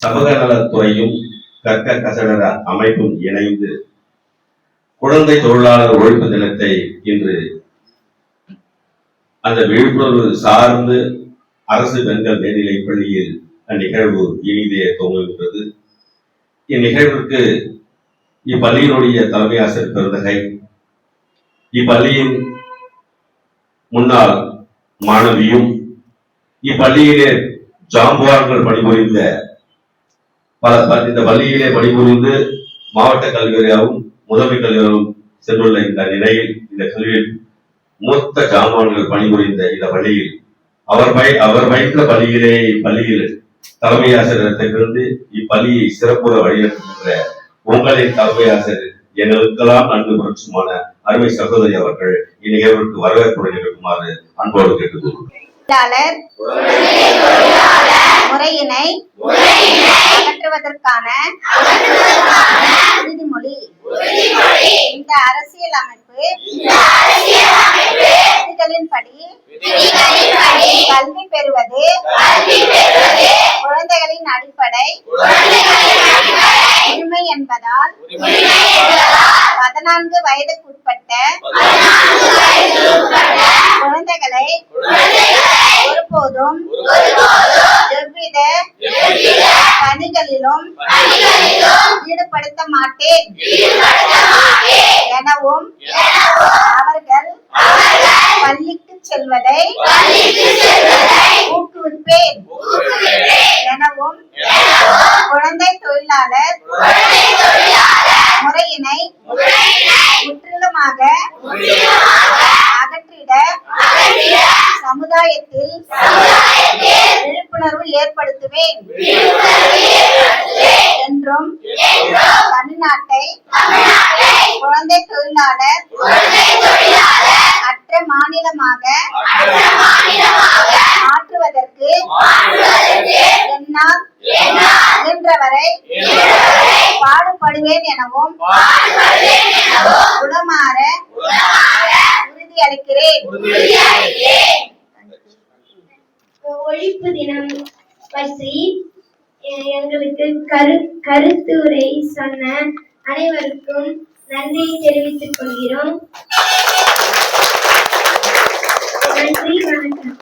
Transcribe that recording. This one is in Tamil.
சமூக நலத்துறையும் கற்க கசடர அமைப்பும் இணைந்து குழந்தை தொழிலாளர் ஒழிப்பு தினத்தை இன்று அந்த விழிப்புணர்வு சார்ந்து அரசு பெண்கள் மேல்நிலைப் பள்ளியில் அந்நிகழ்வு இனிதே துவங்குகின்றது. இந்நிகழ்வுக்கு இப்பள்ளியினுடைய தலைமை ஆசிரியர் பெருந்தகை, இப்பள்ளியின் முன்னாள் மாணவியும், இப்பள்ளியிலே ஜாம்பவான்கள் பணிபுரிந்த இந்த பள்ளியிலே பணிபுரிந்து மாவட்ட கல்வியாகவும் முதன்மை கல்வியாகவும் சென்றுள்ள இந்த நிலையில் இந்த கல்வியில் மூத்த ஜாம்பவான்கள் பணிபுரிந்த இந்த பள்ளியில் அவர் பயின்ற பள்ளியில் தலைமை ஆசிரியரிடத்திலிருந்து இப்பள்ளியை சிறப்புற வழிநடத்துகின்ற உங்களின் தலைமை ஆசிரியர் எங்களுக்கெல்லாம் அன்பு புரட்சிமான அருமை சகோதரி அவர்கள் இந்நிகழ்வுக்கு வரவேற்புரை நிகழ்த்துமாறு அன்போடு கேட்டுக்கொள்கிறோம். முறையினை அகற்றுவதற்கான உறுதிமொழி. இந்த அரசியல் அமைப்பு விதிகளின்படி கல்வி பெறுவது குழந்தைகளின் அடிப்படை உரிமை என்பதால் 14 வயதுக்குட்பட்ட குழந்தைகளை ஒருபோதும் எவ்வித பணிகளிலும் ஈடுபடுத்த மாட்டேன் எனவும் அவர்கள் பள்ளிக்கு செல்வதை ஊக்குவிப்பேன் எனவும் குழந்தை தொழிலாளர் முறையினை முற்றிலுமாக அகற்றிட சமுதாயத்தில் விழிப்புணர்வு ஏற்படுத்துவேன் என்றும் தமிழ்நாட்டை குழந்தை தொழிலாளர் அற்ற மாநிலமாக மாற்றுவதற்கு என்னால் இயன்றவரை பாடுபடுவேன் எனவும் குணமாற உறுதியளிக்கிறேன். ஒழிப்பு தினம் பற்றி எங்களுக்கு கருத்துரை சொன்ன அனைவருக்கும் நன்றியை தெரிவித்துக் கொள்கிறோம். நன்றி, வணக்கம்.